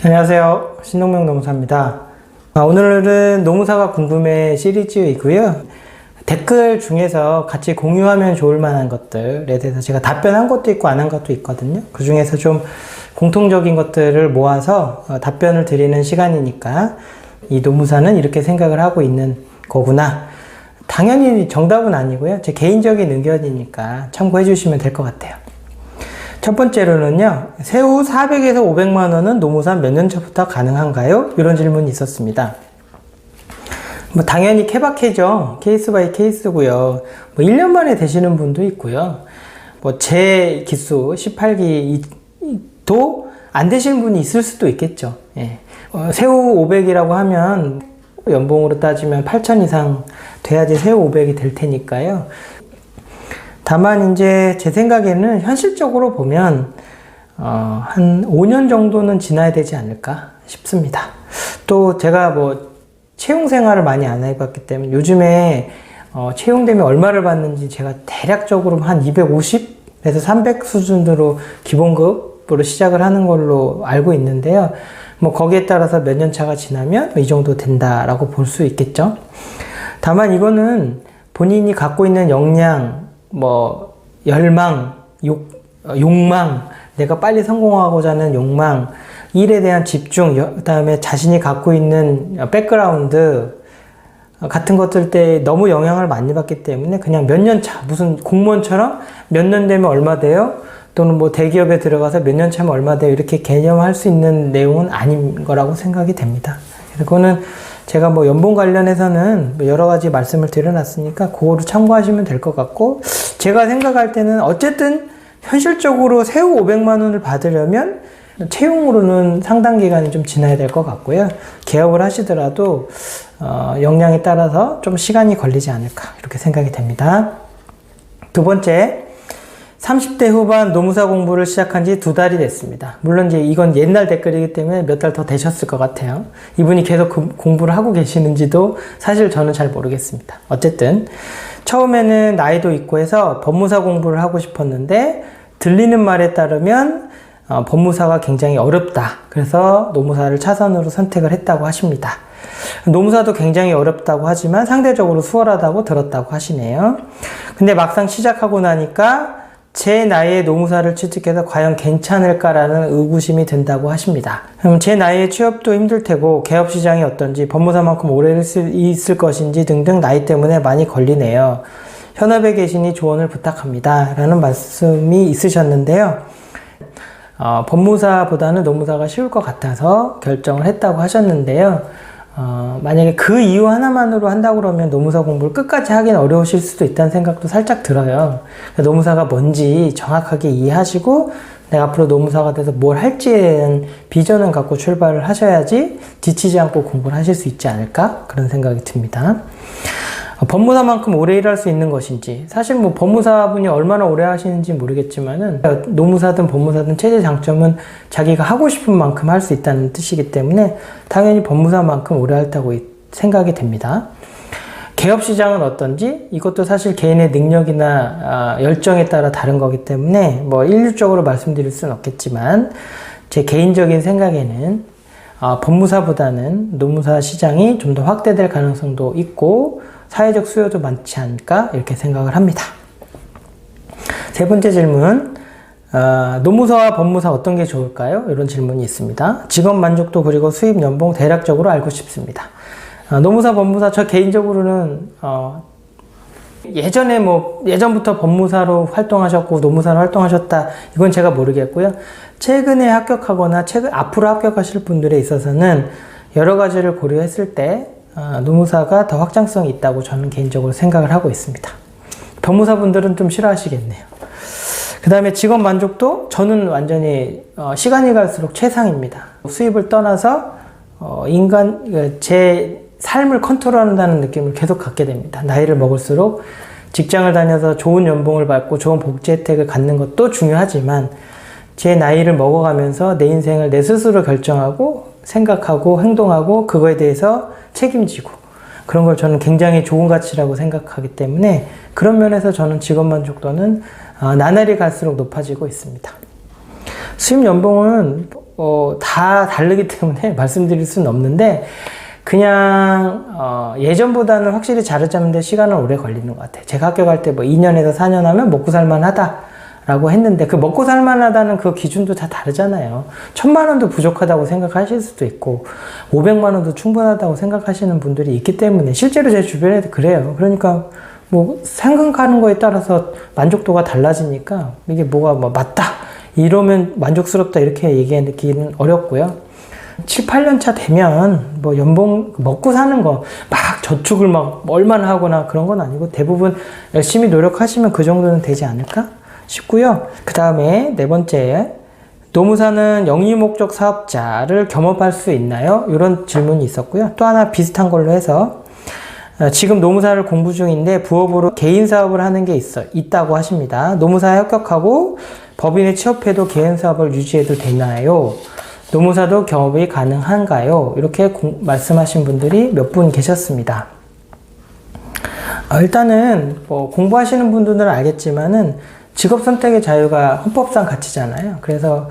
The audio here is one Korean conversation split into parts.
안녕하세요. 신동명 노무사입니다. 오늘은 노무사가 궁금해 시리즈이고요. 댓글 중에서 같이 공유하면 좋을 만한 것들에 대해서 제가 답변한 것도 있고 안 한 것도 있거든요. 그 중에서 좀 공통적인 것들을 모아서 답변을 드리는 시간이니까 이 노무사는 이렇게 생각을 하고 있는 거구나. 당연히 정답은 아니고요. 제 개인적인 의견이니까 참고해 주시면 될 것 같아요. 첫 번째로는요, 세후 400에서 500만 원은 노무사 몇 년 전부터 가능한가요? 이런 질문이 있었습니다. 당연히 케바케죠. 케이스 바이 케이스고요. 1년 만에 되시는 분도 있고요. 제 기수 18기도 안 되시는 분이 있을 수도 있겠죠. 예. 세후 500이라고 하면 연봉으로 따지면 8천 이상 돼야지 세후 500이 될 테니까요. 다만 이제 제 생각에는 현실적으로 보면 한 5년 정도는 지나야 되지 않을까 싶습니다. 또 제가 채용 생활을 많이 안 해봤기 때문에 요즘에 채용되면 얼마를 받는지 제가 대략적으로 한 250에서 300 수준으로 기본급으로 시작을 하는 걸로 알고 있는데요. 거기에 따라서 몇 년 차가 지나면 이 정도 된다라고 볼 수 있겠죠. 다만 이거는 본인이 갖고 있는 역량, 열망, 욕망, 내가 빨리 성공하고자 하는 욕망, 일에 대한 집중, 그 다음에 자신이 갖고 있는 백그라운드 같은 것들 때 너무 영향을 많이 받기 때문에 그냥 몇 년 차, 무슨 공무원처럼 몇 년 되면 얼마 돼요? 또는 대기업에 들어가서 몇 년 차면 얼마 돼요? 이렇게 개념할 수 있는 내용은 아닌 거라고 생각이 됩니다. 그거는 제가 연봉 관련해서는 여러 가지 말씀을 드려놨으니까 그거를 참고하시면 될 것 같고, 제가 생각할 때는 어쨌든 현실적으로 세후 500만 원을 받으려면 채용으로는 상당 기간이 좀 지나야 될 것 같고요. 개업을 하시더라도 역량에 따라서 좀 시간이 걸리지 않을까 이렇게 생각이 됩니다. 두 번째, 30대 후반 노무사 공부를 시작한 지 2달이 됐습니다. 물론 이건 옛날 댓글이기 때문에 몇 달 더 되셨을 것 같아요. 이분이 계속 공부를 하고 계시는지도 사실 저는 잘 모르겠습니다. 어쨌든 처음에는 나이도 있고 해서 법무사 공부를 하고 싶었는데 들리는 말에 따르면 법무사가 굉장히 어렵다. 그래서 노무사를 차선으로 선택을 했다고 하십니다. 노무사도 굉장히 어렵다고 하지만 상대적으로 수월하다고 들었다고 하시네요. 근데 막상 시작하고 나니까 제 나이에 노무사를 취직해서 과연 괜찮을까라는 의구심이 든다고 하십니다. 그럼 제 나이에 취업도 힘들 테고 개업 시장이 어떤지, 법무사만큼 오래 있을 것인지 등등 나이 때문에 많이 걸리네요. 현업에 계시니 조언을 부탁합니다. 라는 말씀이 있으셨는데요. 법무사보다는 노무사가 쉬울 것 같아서 결정을 했다고 하셨는데요. 만약에 그 이유 하나만으로 한다고 그러면 노무사 공부를 끝까지 하긴 어려우실 수도 있다는 생각도 살짝 들어요. 노무사가 뭔지 정확하게 이해하시고 내가 앞으로 노무사가 돼서 뭘 할지에 대한 비전을 갖고 출발을 하셔야지 지치지 않고 공부를 하실 수 있지 않을까? 그런 생각이 듭니다. 법무사만큼 오래 일할 수 있는 것인지, 사실 법무사분이 얼마나 오래 하시는지 모르겠지만은 노무사든 법무사든 최대 장점은 자기가 하고 싶은 만큼 할 수 있다는 뜻이기 때문에 당연히 법무사만큼 오래 할다고 생각이 됩니다. 개업 시장은 어떤지 이것도 사실 개인의 능력이나 열정에 따라 다른 거기 때문에 일률적으로 말씀드릴 수는 없겠지만 제 개인적인 생각에는 법무사보다는 노무사 시장이 좀 더 확대될 가능성도 있고 사회적 수요도 많지 않을까 이렇게 생각을 합니다. 세 번째 질문, 노무사와 법무사 어떤 게 좋을까요? 이런 질문이 있습니다. 직업 만족도 그리고 수입 연봉 대략적으로 알고 싶습니다. 노무사, 법무사 저 개인적으로는 예전부터 법무사로 활동하셨고 노무사로 활동하셨다 이건 제가 모르겠고요. 최근에 합격하거나 앞으로 합격하실 분들에 있어서는 여러 가지를 고려했을 때 노무사가 더 확장성이 있다고 저는 개인적으로 생각을 하고 있습니다. 법무사분들은 좀 싫어하시겠네요. 그 다음에 직업 만족도 저는 완전히 시간이 갈수록 최상입니다. 수입을 떠나서 제 삶을 컨트롤한다는 느낌을 계속 갖게 됩니다. 나이를 먹을수록 직장을 다녀서 좋은 연봉을 받고 좋은 복지 혜택을 갖는 것도 중요하지만 제 나이를 먹어가면서 내 인생을 내 스스로 결정하고 생각하고 행동하고 그거에 대해서 책임지고 그런 걸 저는 굉장히 좋은 가치라고 생각하기 때문에 그런 면에서 저는 직업 만족도는 나날이 갈수록 높아지고 있습니다. 수입 연봉은 다 다르기 때문에 말씀드릴 수는 없는데 그냥 예전보다는 확실히 자리 잡는 데 시간은 오래 걸리는 것 같아요. 제가 학교 갈 때 뭐 2년에서 4년 하면 먹고 살만하다 라고 했는데 그 먹고 살만하다는 그 기준도 다 다르잖아요. 1000만 원도 부족하다고 생각하실 수도 있고 500만 원도 충분하다고 생각하시는 분들이 있기 때문에 실제로 제 주변에도 그래요. 그러니까 뭐 생각하는 거에 따라서 만족도가 달라지니까 이게 뭐가 뭐 맞다 이러면 만족스럽다 이렇게 얘기하기는 어렵고요. 7, 8년 차 되면 뭐 연봉 먹고 사는 거 막 저축을 막 얼마나 하거나 그런 건 아니고 대부분 열심히 노력하시면 그 정도는 되지 않을까 싶고요. 그 다음에 네 번째, 노무사는 영위 목적 사업자를 겸업할 수 있나요? 이런 질문이 있었고요. 또 하나 비슷한 걸로 해서 지금 노무사를 공부 중인데 부업으로 개인 사업을 하는 게 있다고 하십니다. 노무사에 합격하고 법인에 취업해도 개인 사업을 유지해도 되나요? 노무사도 겸업이 가능한가요? 이렇게 말씀하신 분들이 몇 분 계셨습니다. 일단은 뭐 공부하시는 분들은 알겠지만은 직업 선택의 자유가 헌법상 가치잖아요. 그래서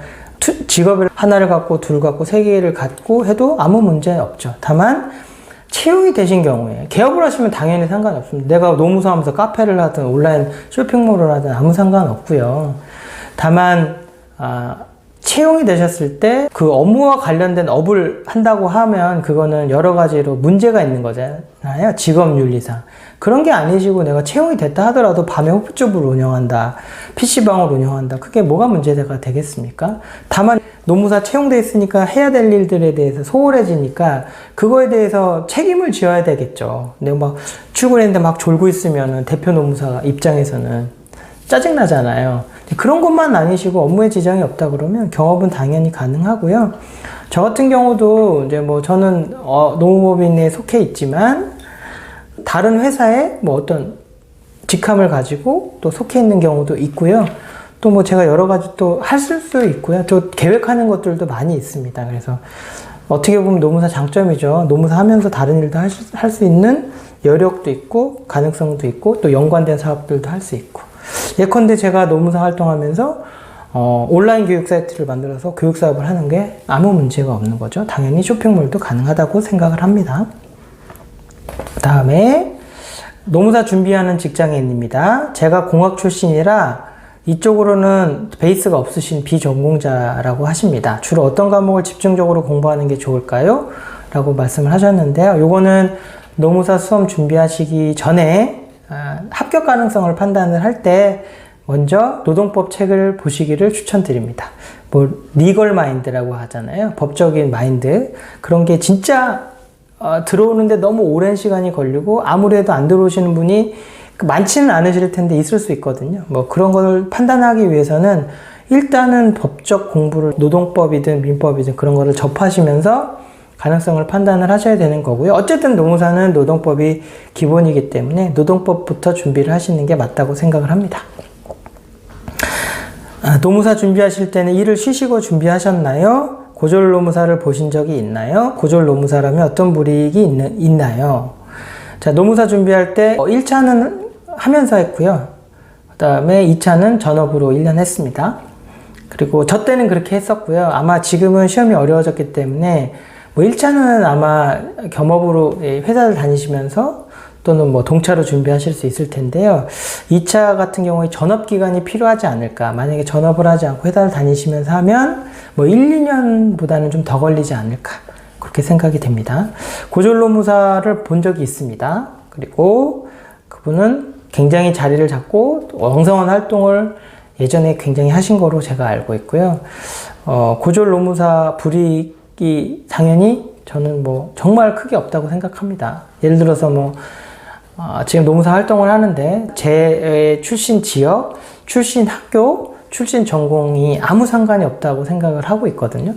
직업을 하나를 갖고 둘 갖고 세 개를 갖고 해도 아무 문제 없죠. 다만 채용이 되신 경우에 개업을 하시면 당연히 상관없습니다. 내가 노무사 하면서 카페를 하든 온라인 쇼핑몰을 하든 아무 상관없고요. 다만 채용이 되셨을 때 그 업무와 관련된 업을 한다고 하면 그거는 여러 가지로 문제가 있는 거잖아요. 직업윤리상. 그런 게 아니시고 내가 채용이 됐다 하더라도 밤에 호프집을 운영한다. PC방을 운영한다. 그게 뭐가 문제가 되겠습니까? 다만 노무사 채용돼 있으니까 해야 될 일들에 대해서 소홀해지니까 그거에 대해서 책임을 지어야 되겠죠. 내가 막 출근했는데 막 졸고 있으면 대표 노무사 입장에서는 짜증나잖아요. 그런 것만 아니시고 업무에 지장이 없다 그러면 경업은 당연히 가능하고요. 저 같은 경우도 이제 뭐 저는 노무법인에 속해 있지만 다른 회사에 뭐 어떤 직함을 가지고 또 속해 있는 경우도 있고요. 또 뭐 제가 여러 가지 또 할 수도 있고요. 또 계획하는 것들도 많이 있습니다. 그래서 어떻게 보면 노무사 장점이죠. 노무사 하면서 다른 일도 할 수 있는 여력도 있고 가능성도 있고 또 연관된 사업들도 할 수 있고. 예컨대 제가 노무사 활동하면서 온라인 교육 사이트를 만들어서 교육 사업을 하는 게 아무 문제가 없는 거죠. 당연히 쇼핑몰도 가능하다고 생각을 합니다. 그 다음에 노무사 준비하는 직장인입니다. 제가 공학 출신이라 이쪽으로는 베이스가 없으신 비전공자라고 하십니다. 주로 어떤 과목을 집중적으로 공부하는 게 좋을까요? 라고 말씀을 하셨는데요. 요거는 노무사 수험 준비하시기 전에 합격 가능성을 판단을 할 때 먼저 노동법 책을 보시기를 추천드립니다. 뭐 리걸 마인드라고 하잖아요. 법적인 마인드. 그런 게 진짜 들어오는데 너무 오랜 시간이 걸리고 아무래도 안 들어오시는 분이 많지는 않으실 텐데 있을 수 있거든요. 뭐 그런 걸 판단하기 위해서는 일단은 법적 공부를 노동법이든 민법이든 그런 거를 접하시면서 가능성을 판단을 하셔야 되는 거고요. 어쨌든 노무사는 노동법이 기본이기 때문에 노동법부터 준비를 하시는 게 맞다고 생각을 합니다. 노무사 준비하실 때는 일을 쉬시고 준비하셨나요? 고졸 노무사를 보신 적이 있나요? 고졸 노무사라면 어떤 불이익이 있나요? 자, 노무사 준비할 때 1차는 하면서 했고요. 그 다음에 2차는 전업으로 1년 했습니다. 그리고 저 때는 그렇게 했었고요. 아마 지금은 시험이 어려워졌기 때문에 뭐 1차는 아마 겸업으로 회사를 다니시면서 또는 뭐 동차로 준비하실 수 있을 텐데요. 2차 같은 경우에 전업기간이 필요하지 않을까. 만약에 전업을 하지 않고 회사를 다니시면서 하면 뭐 1, 2년보다는 좀 더 걸리지 않을까. 그렇게 생각이 됩니다. 고졸 노무사를 본 적이 있습니다. 그리고 그분은 굉장히 자리를 잡고 왕성한 활동을 예전에 굉장히 하신 거로 제가 알고 있고요. 고졸 노무사 불이익이 당연히 저는 뭐 정말 크게 없다고 생각합니다. 예를 들어서 뭐 지금 노무사 활동을 하는데 제 출신 지역, 출신 학교, 출신 전공이 아무 상관이 없다고 생각을 하고 있거든요.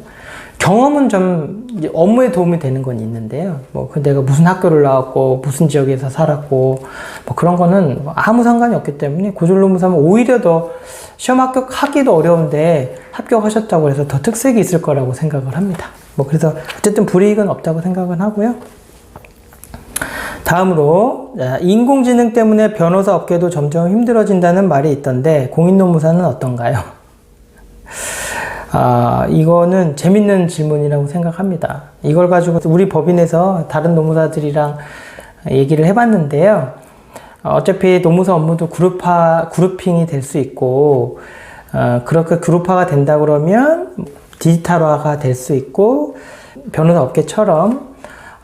경험은 좀 업무에 도움이 되는 건 있는데요. 뭐 내가 무슨 학교를 나왔고 무슨 지역에서 살았고 뭐 그런 거는 아무 상관이 없기 때문에 고졸 노무사면 오히려 더 시험 합격하기도 어려운데 합격하셨다고 해서 더 특색이 있을 거라고 생각을 합니다. 뭐 그래서 어쨌든 불이익은 없다고 생각은 하고요. 다음으로 인공지능 때문에 변호사 업계도 점점 힘들어진다는 말이 있던데 공인노무사는 어떤가요? 이거는 재밌는 질문이라고 생각합니다. 이걸 가지고 우리 법인에서 다른 노무사들이랑 얘기를 해봤는데요. 어차피 노무사 업무도 그룹핑이 될 수 있고, 그렇게 그룹화가 된다 그러면 디지털화가 될 수 있고, 변호사 업계처럼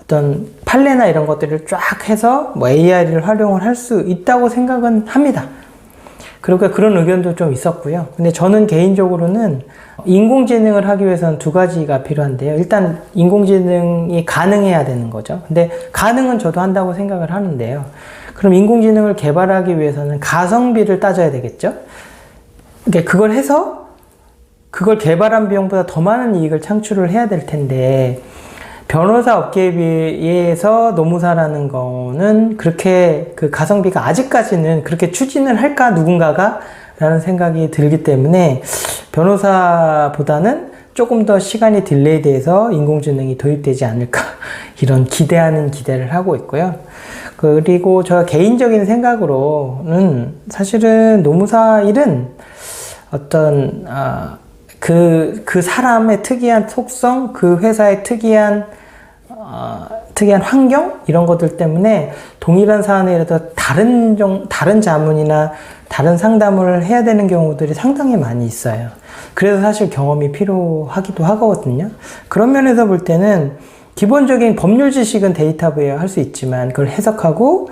어떤 판례나 이런 것들을 쫙 해서 뭐 AI를 활용을 할 수 있다고 생각은 합니다. 그러니까 그런 의견도 좀 있었고요. 근데 저는 개인적으로는 인공지능을 하기 위해서는 두 가지가 필요한데요. 일단 인공지능이 가능해야 되는 거죠. 근데 가능은 저도 한다고 생각을 하는데요. 그럼 인공지능을 개발하기 위해서는 가성비를 따져야 되겠죠. 그러니까 그걸 해서 그걸 개발한 비용보다 더 많은 이익을 창출을 해야 될 텐데, 변호사 업계에 비해서 노무사라는 거는 그렇게 그 가성비가 아직까지는 그렇게 추진을 할까 누군가가 라는 생각이 들기 때문에 변호사보다는 조금 더 시간이 딜레이 돼서 인공지능이 도입되지 않을까 이런 기대를 하고 있고요. 그리고 저 개인적인 생각으로는 사실은 노무사 일은 어떤 그 사람의 특이한 속성, 그 회사의 특이한 환경 이런 것들 때문에 동일한 사안이라도 다른 자문이나 다른 상담을 해야 되는 경우들이 상당히 많이 있어요. 그래서 사실 경험이 필요하기도 하거든요. 그런 면에서 볼 때는 기본적인 법률 지식은 데이터부에 할 수 있지만 그걸 해석하고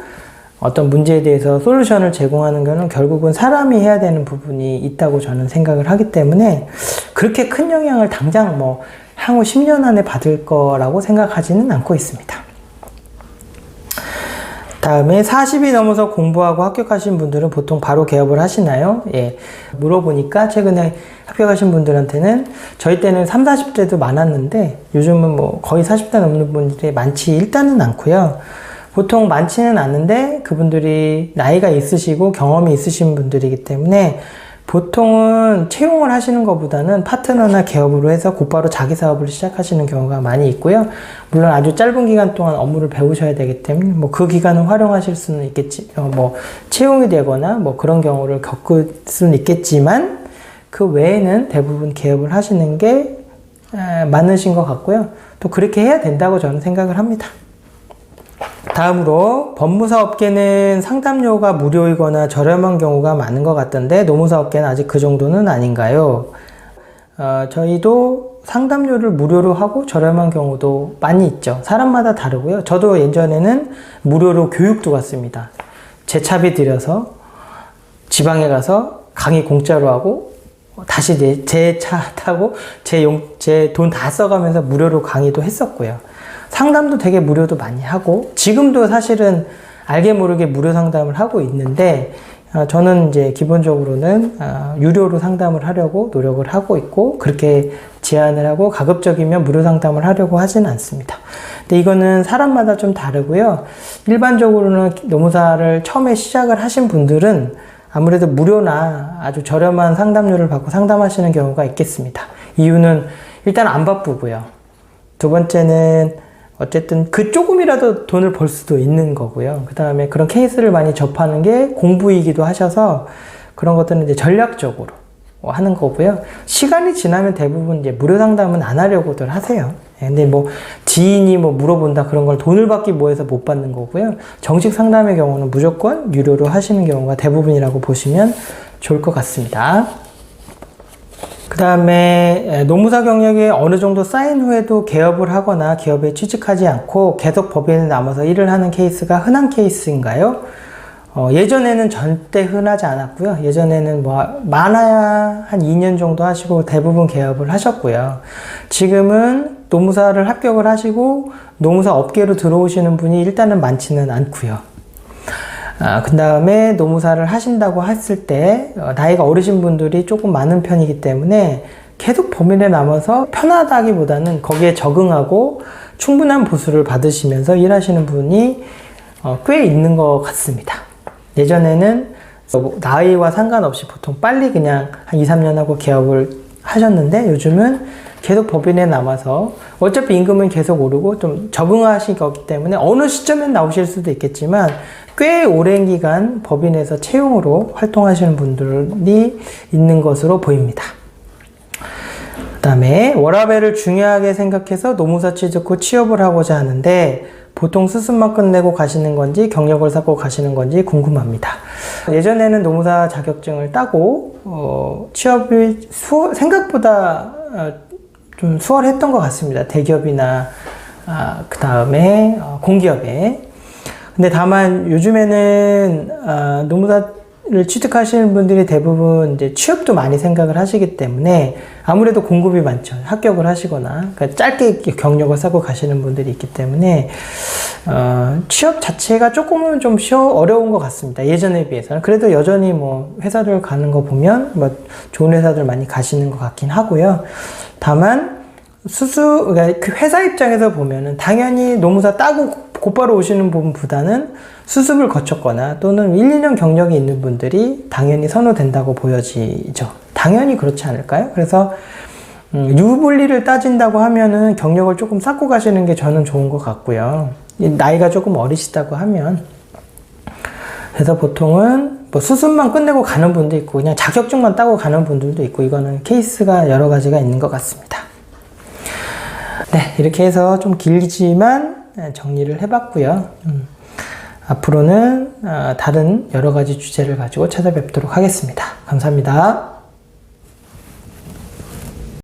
어떤 문제에 대해서 솔루션을 제공하는 것은 결국은 사람이 해야 되는 부분이 있다고 저는 생각을 하기 때문에 그렇게 큰 영향을 당장 뭐 향후 10년 안에 받을 거라고 생각하지는 않고 있습니다. 다음에 40이 넘어서 공부하고 합격하신 분들은 보통 바로 개업을 하시나요? 예, 물어보니까 최근에 합격하신 분들한테는 저희 때는 30, 40대도 많았는데 요즘은 뭐 거의 40대 넘는 분들이 많지 일단은 않고요. 보통 많지는 않은데 그분들이 나이가 있으시고 경험이 있으신 분들이기 때문에 보통은 채용을 하시는 것보다는 파트너나 개업으로 해서 곧바로 자기 사업을 시작하시는 경우가 많이 있고요. 물론 아주 짧은 기간 동안 업무를 배우셔야 되기 때문에 뭐 그 기간을 활용하실 수는 있겠지, 뭐 채용이 되거나 뭐 그런 경우를 겪을 수는 있겠지만 그 외에는 대부분 개업을 하시는 게 많으신 것 같고요. 또 그렇게 해야 된다고 저는 생각을 합니다. 다음으로 법무사 업계는 상담료가 무료이거나 저렴한 경우가 많은 것 같던데 노무사 업계는 아직 그 정도는 아닌가요? 저희도 상담료를 무료로 하고 저렴한 경우도 많이 있죠. 사람마다 다르고요. 저도 예전에는 무료로 교육도 갔습니다. 제 차비 들여서 지방에 가서 강의 공짜로 하고 다시 제 차 타고 제 돈 다 써가면서 무료로 강의도 했었고요. 상담도 되게 무료도 많이 하고 지금도 사실은 알게 모르게 무료 상담을 하고 있는데 저는 이제 기본적으로는 유료로 상담을 하려고 노력을 하고 있고 그렇게 제안을 하고 가급적이면 무료 상담을 하려고 하지는 않습니다. 근데 이거는 사람마다 좀 다르고요. 일반적으로는 노무사를 처음에 시작을 하신 분들은 아무래도 무료나 아주 저렴한 상담료를 받고 상담하시는 경우가 있겠습니다. 이유는 일단 안 바쁘고요. 두 번째는 어쨌든 그 조금이라도 돈을 벌 수도 있는 거고요. 그 다음에 그런 케이스를 많이 접하는 게 공부이기도 하셔서 그런 것들은 이제 전략적으로 하는 거고요. 시간이 지나면 대부분 이제 무료 상담은 안 하려고들 하세요. 근데 뭐 지인이 뭐 물어본다 그런 걸 돈을 받기 뭐해서 못 받는 거고요. 정식 상담의 경우는 무조건 유료로 하시는 경우가 대부분이라고 보시면 좋을 것 같습니다. 그 다음에 노무사 경력이 어느 정도 쌓인 후에도 개업을 하거나 기업에 취직하지 않고 계속 법인에 남아서 일을 하는 케이스가 흔한 케이스인가요? 예전에는 절대 흔하지 않았고요. 예전에는 뭐 많아야 한 2년 정도 하시고 대부분 개업을 하셨고요. 지금은 노무사를 합격을 하시고 노무사 업계로 들어오시는 분이 일단은 많지는 않고요. 그 다음에 노무사를 하신다고 했을 때 나이가 어리신 분들이 조금 많은 편이기 때문에 계속 법인에 남아서 편하다기보다는 거기에 적응하고 충분한 보수를 받으시면서 일하시는 분이 꽤 있는 것 같습니다. 예전에는 나이와 상관없이 보통 빨리 그냥 한 2, 3년 하고 개업을 하셨는데 요즘은 계속 법인에 남아서 어차피 임금은 계속 오르고 좀 적응하실 거기 때문에 어느 시점엔 나오실 수도 있겠지만 꽤 오랜 기간 법인에서 채용으로 활동하시는 분들이 있는 것으로 보입니다. 다음에 워라밸을 중요하게 생각해서 노무사 취득 후 취업을 하고자 하는데 보통 수습만 끝내고 가시는 건지 경력을 쌓고 가시는 건지 궁금합니다. 예전에는 노무사 자격증을 따고 취업이 생각보다 좀 수월했던 것 같습니다. 대기업이나 그 다음에 공기업에. 근데 다만 요즘에는 노무사를 취득하시는 분들이 대부분 이제 취업도 많이 생각을 하시기 때문에 아무래도 공급이 많죠. 합격을 하시거나 그러니까 짧게 경력을 쌓고 가시는 분들이 있기 때문에 취업 자체가 조금은 좀 어려운 것 같습니다. 예전에 비해서는. 그래도 여전히 뭐 회사들 가는 거 보면 뭐 좋은 회사들 많이 가시는 것 같긴 하고요. 다만 그러니까 그 회사 입장에서 보면은 당연히 노무사 따고 곧바로 오시는 분보다는 수습을 거쳤거나 또는 1, 2년 경력이 있는 분들이 당연히 선호된다고 보여지죠. 당연히 그렇지 않을까요? 그래서 유불리를 따진다고 하면은 경력을 조금 쌓고 가시는 게 저는 좋은 것 같고요. 나이가 조금 어리시다고 하면. 그래서 보통은 뭐 수습만 끝내고 가는 분도 있고 그냥 자격증만 따고 가는 분들도 있고 이거는 케이스가 여러 가지가 있는 것 같습니다. 네, 이렇게 해서 좀 길지만 정리를 해봤고요. 앞으로는 다른 여러 가지 주제를 가지고 찾아뵙도록 하겠습니다. 감사합니다.